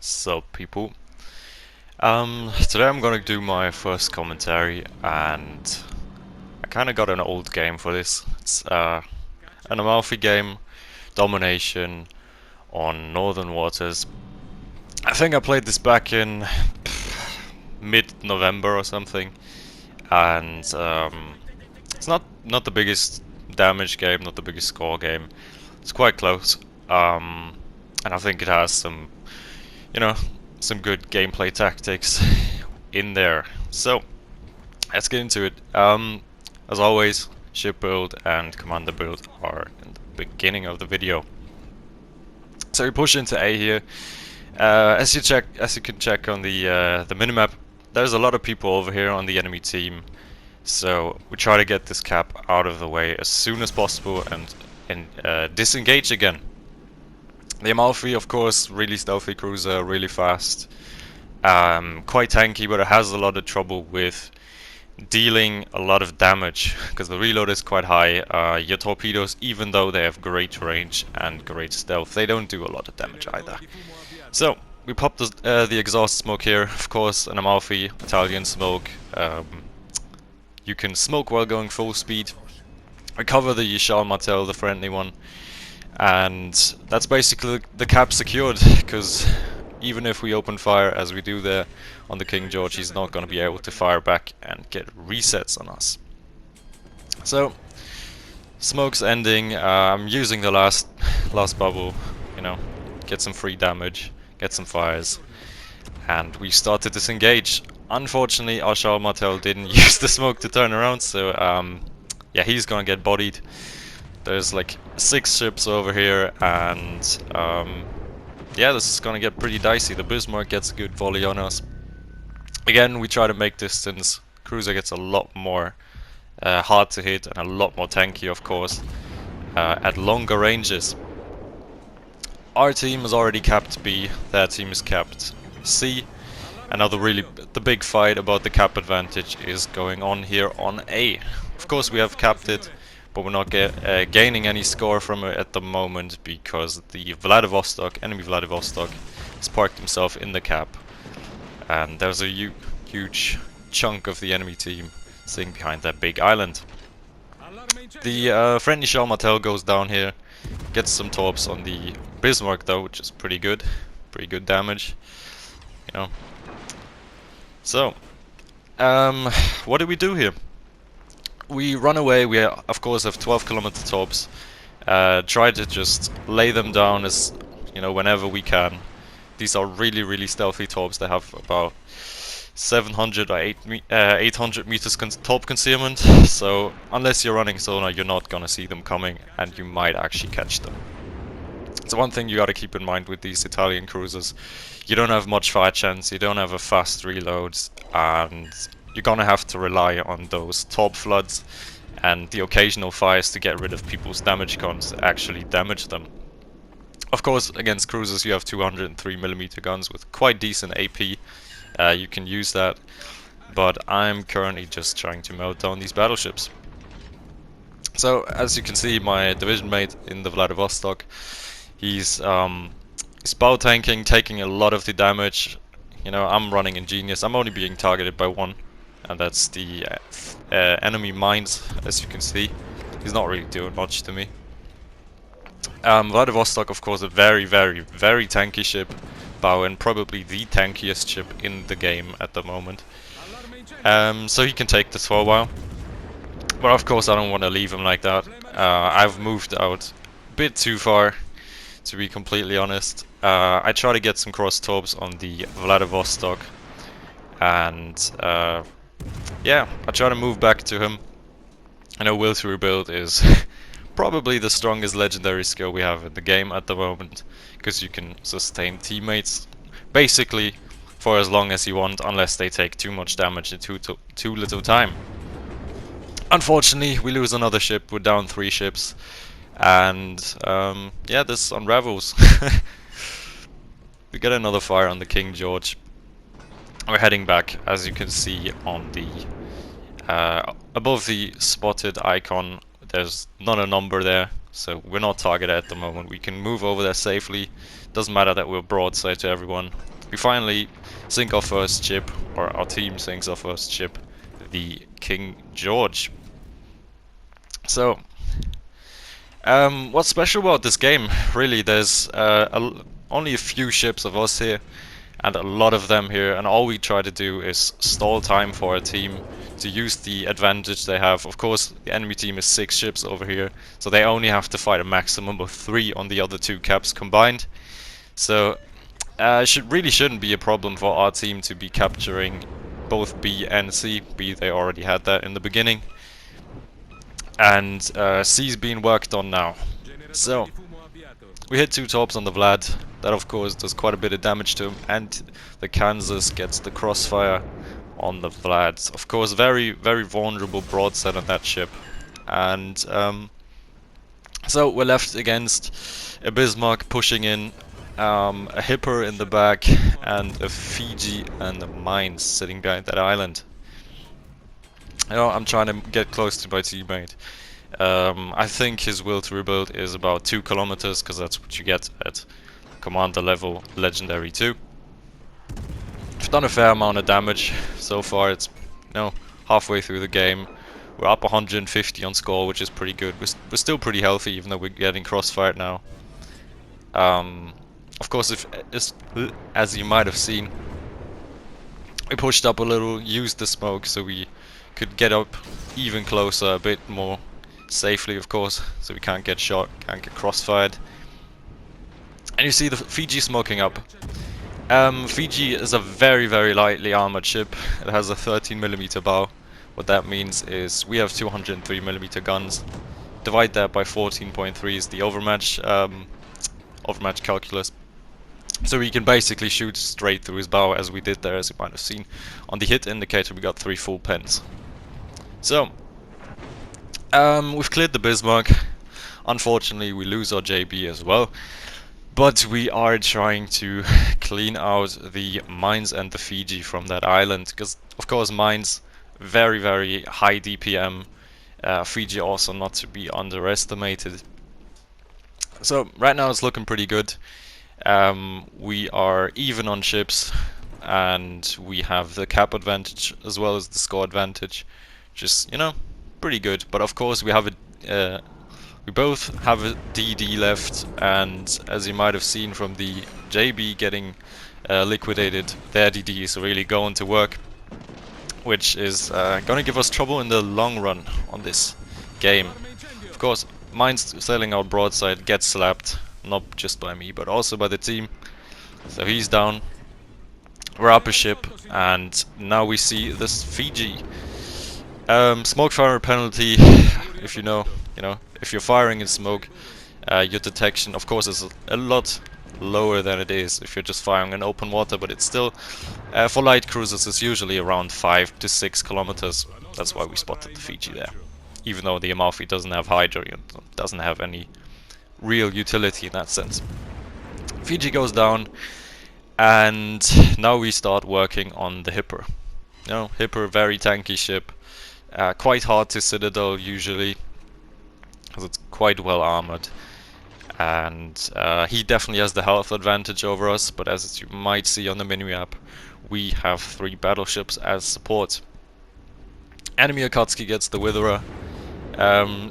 So people, today I'm gonna do my first commentary, and I kind of got an old game for this. It's an Amalfi game, Domination on Northern Waters. I think I played this back in mid-November or something, and it's not the biggest damage game, not the biggest score game. It's quite close, and I think it has you know, some good gameplay tactics in there. So let's get into it. As always, ship build and commander build are in the beginning of the video. So we push into A here. As you can check on the minimap, there's a lot of people over here on the enemy team. So we try to get this cap out of the way as soon as possible and disengage again. The Amalfi, of course, really stealthy cruiser, really fast, quite tanky, but it has a lot of trouble with dealing a lot of damage because the reload is quite high. Your torpedoes, even though they have great range and great stealth, they don't do a lot of damage either. So we pop the exhaust smoke here, of course, an Amalfi Italian smoke. You can smoke while going full speed. Recover the Charles Martel, the friendly one. And that's basically the cap secured, because even if we open fire as we do there on the King George, he's not going to be able to fire back and get resets on us. So smoke's ending. I'm using the last bubble, get some free damage, get some fires, and we start to disengage. Unfortunately, our Charles Martel didn't use the smoke to turn around, so yeah, he's gonna get bodied. There's like 6 ships over here, and yeah, this is gonna get pretty dicey. The Bismarck gets a good volley on us. Again, we try to make distance. Cruiser gets a lot more hard to hit and a lot more tanky, of course, at longer ranges. Our team is already capped B, their team is capped C. Another the big fight about the cap advantage is going on here on A. Of course, we have capped it, but we're not gaining any score from it at the moment because the enemy Vladivostok, has parked himself in the cap, and there's a huge chunk of the enemy team sitting behind that big island. The friendly Charles Martel goes down here, gets some torps on the Bismarck though, which is pretty good damage, So, what do we do here? We run away. We of course have 12-kilometer torps. Try to just lay them down as whenever we can. These are really stealthy torps. They have about 700 or 800 meters torp concealment. So unless you're running sonar, you're not gonna see them coming, and you might actually catch them. So one thing you gotta keep in mind with these Italian cruisers, you don't have much fire chance, you don't have a fast reload, and you're gonna have to rely on those torp floods and the occasional fires to get rid of people's damage cons to actually damage them. Of course, against cruisers you have 203mm guns with quite decent AP. You can use that, but I'm currently just trying to melt down these battleships. So as you can see, my division mate in the Vladivostok, he's bow tanking, taking a lot of the damage. I'm running Ingenious. I'm only being targeted by one, and that's the enemy mines, as you can see. He's not really doing much to me. Vladivostok, of course, a very tanky ship, bow, and probably the tankiest ship in the game at the moment. So he can take this for a while. But of course I don't want to leave him like that. I've moved out a bit too far, to be completely honest. I try to get some cross torps on the Vladivostok, and yeah, I try to move back to him. I know will to rebuild is probably the strongest legendary skill we have in the game at the moment, because you can sustain teammates basically for as long as you want, unless they take too much damage in too little time. Unfortunately, we lose another ship. We're down 3 ships, and yeah, this unravels. We get another fire on the King George. We're heading back, as you can see on the above the spotted icon. There's not a number there, so we're not targeted at the moment. We can move over there safely. Doesn't matter that we're broadside to everyone. we finally sink our first ship, or our team sinks our first ship, the King George. So, what's special about this game? Really, there's only a few ships of us here, and a lot of them here, and all we try to do is stall time for our team to use the advantage they have. Of course, the enemy team is 6 ships over here, so they only have to fight a maximum of 3 on the other 2 caps combined. So, really shouldn't be a problem for our team to be capturing both B and C. B, they already had that in the beginning. And C's being worked on now. So, we hit 2 torps on the Vlad. That of course does quite a bit of damage to him, and the Kansas gets the crossfire on the Vlad. Of course, very vulnerable broadside on that ship. And so we're left against a Bismarck pushing in, a Hipper in the back, and a Fiji and a Mines sitting behind that island. You know, I'm trying to get close to my teammate. I think his will to rebuild is about 2 kilometers, because that's what you get at Commander level Legendary 2. We've done a fair amount of damage so far. It's, you know, halfway through the game. We're up 150 on score, which is pretty good. We're still pretty healthy, even though we're getting crossfired now. Of course, as you might have seen, we pushed up a little, used the smoke, so we could get up even closer, a bit more safely, of course, so we can't get shot, can't get crossfired. And you see the Fiji smoking up. Fiji is a very lightly armored ship. It has a 13mm bow. What that means is we have 203mm guns. Divide that by 14.3 is the overmatch calculus. So we can basically shoot straight through his bow, as we did there, as you might have seen. On the hit indicator we got 3 full pens. So, we've cleared the Bismarck. Unfortunately, we lose our JB as well. But we are trying to clean out the Mines and the Fiji from that island. Because, of course, Mines, very high DPM. Fiji also not to be underestimated. So, right now it's looking pretty good. We are even on ships, and we have the cap advantage as well as the score advantage. Just, you know, pretty good. But of course we have we both have a DD left, and as you might have seen from the JB getting liquidated, their DD is really going to work, which is going to give us trouble in the long run on this game. Of course, Mines sailing out broadside gets slapped, not just by me, but also by the team. So he's down. We're up a ship, and now we see this Fiji. Smoke fire penalty. If you know, if you're firing in smoke, your detection, of course, is a lot lower than it is if you're just firing in open water. But it's still, for light cruisers, it's usually around 5 to 6 kilometers. That's why we spotted the Fiji there. Even though the Amalfi doesn't have Hydra, doesn't have any real utility in that sense. Fiji goes down, and now we start working on the Hipper. Hipper, very tanky ship, quite hard to citadel usually, because it's quite well armored, and he definitely has the health advantage over us, but as you might see on the mini-map, we have 3 battleships as support. Enemy Akatsuki gets the Witherer,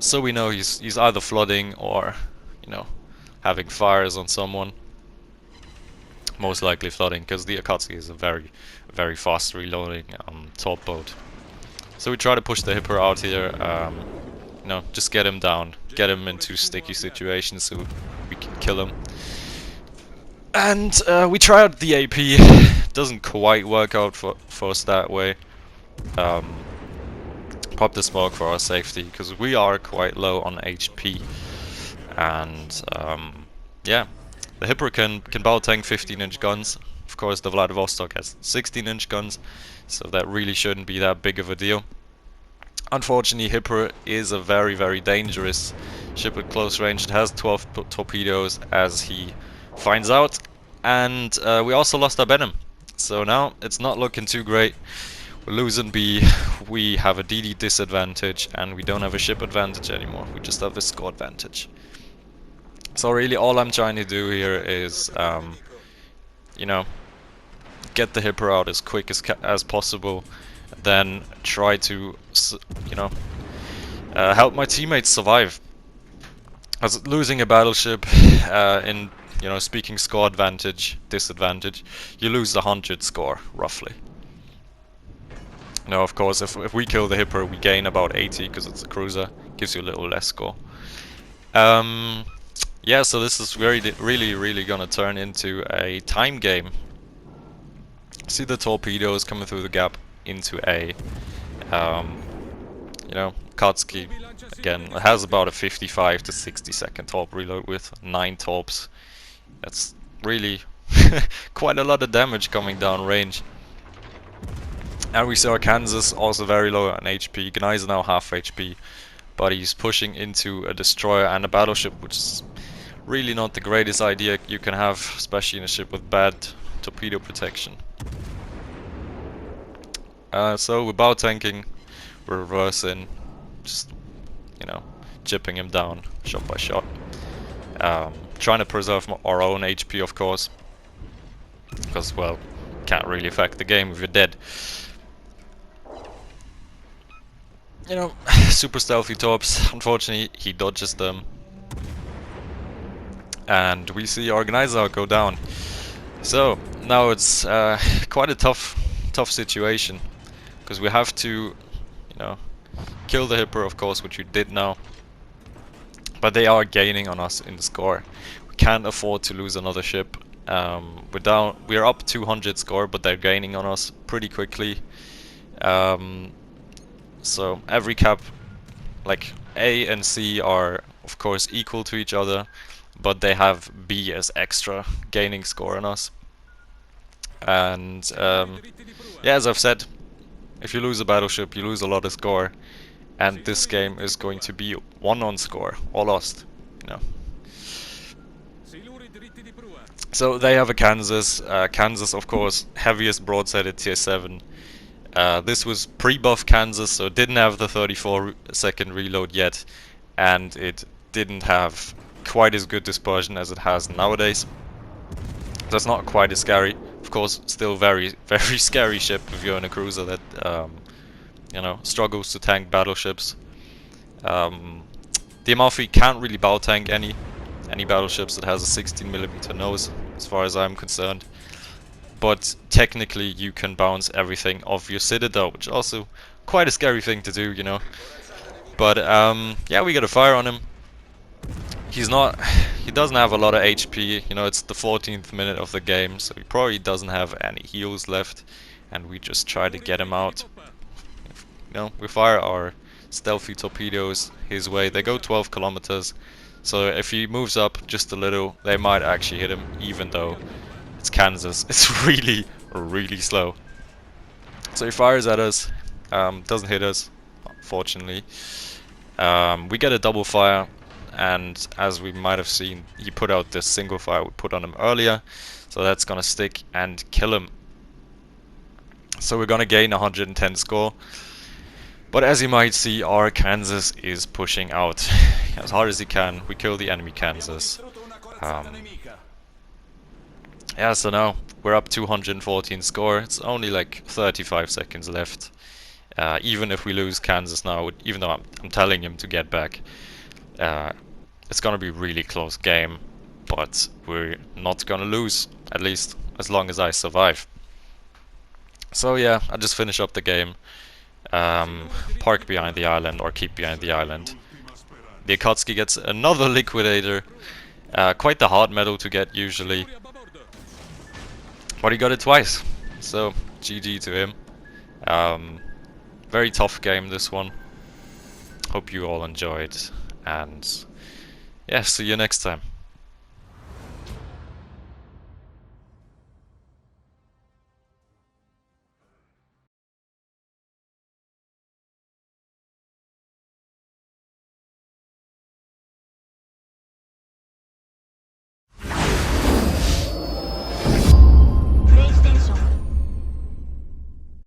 so we know he's either flooding or, having fires on someone. Most likely flooding, because the Akatsuki is a very fast reloading top boat. So we try to push the Hipper out here, just get him down, get him into sticky situations so we can kill him. And we try out the AP, doesn't quite work out for us that way. Pop the smoke for our safety, because we are quite low on HP. And yeah, the Hipper can bow tank 15-inch guns. Of course, the Vladivostok has 16-inch guns, so that really shouldn't be that big of a deal. Unfortunately, Hipper is a very dangerous ship at close range. It has 12 torpedoes, as he finds out, and we also lost our Benham. So now it's not looking too great. We're losing B, we have a DD disadvantage, and we don't have a ship advantage anymore. We just have a score advantage. So really all I'm trying to do here is, get the Hipper out as quick as possible, then try to, you know, help my teammates survive. As losing a battleship, in, you know, speaking score disadvantage, you lose the 100 score roughly. Now, of course, if we kill the Hipper, we gain about 80 because it's a cruiser. Gives you a little less score. Yeah, so this is really gonna turn into a time game. See the torpedoes coming through the gap into A. You know, Katsuki, again, has about a 55 to 60 second torp reload with 9 torps. That's really quite a lot of damage coming down range. And we saw Kansas also very low on HP. Gnai is now half HP, but he's pushing into a destroyer and a battleship, which is really not the greatest idea you can have, especially in a ship with bad torpedo protection. So we're bow tanking, we're reversing, just, you know, chipping him down shot by shot. Trying to preserve our own HP, of course, because, well, can't really affect the game if you're dead. You know, super stealthy torps. Unfortunately, he dodges them. And we see our Organizer go down. So, now it's quite a tough situation. Because we have to, you know, kill the Hipper, of course, which we did now. But they are gaining on us in the score. We can't afford to lose another ship. We're up 200 score, but they're gaining on us pretty quickly. So every cap, like A and C are of course equal to each other, but they have B as extra, gaining score on us. And yeah, as I've said, if you lose a battleship, you lose a lot of score, and this game is going to be 1 on score or lost, you know. So they have a Kansas. Kansas, of course, heaviest broadside at tier 7. This was pre-buff Kansas, so it didn't have the 34-second reload yet, and it didn't have quite as good dispersion as it has nowadays. That's not quite as scary. Of course, still very scary ship if you're in a cruiser that you know, struggles to tank battleships. The Amalfi can't really bow tank any battleships that has a 16mm nose, as far as I'm concerned. But technically you can bounce everything off your Citadel, which is also quite a scary thing to do, you know. But yeah, we got a fire on him. He doesn't have a lot of HP, you know, it's the 14th minute of the game, so he probably doesn't have any heals left, and we just try to get him out. You know, we fire our stealthy torpedoes his way. They go 12 kilometers, so if he moves up just a little, they might actually hit him, even though it's Kansas. It's really slow. So he fires at us, doesn't hit us, fortunately. We get a double fire, and as we might have seen, he put out this single fire we put on him earlier, so that's gonna stick and kill him. So we're gonna gain 110 score. But as you might see, our Kansas is pushing out as hard as he can. We kill the enemy Kansas. Yeah, so now we're up 214 score. It's only like 35 seconds left. Even if we lose Kansas now, even though I'm telling him to get back, it's gonna be a really close game. But we're not gonna lose, at least as long as I survive. So yeah, I just finish up the game. Park behind the island or keep behind the island. The Akatsuki gets another liquidator. Quite the hard medal to get usually. But he got it twice. So GG to him. Very tough game, this one. Hope you all enjoyed. And yeah, see you next time.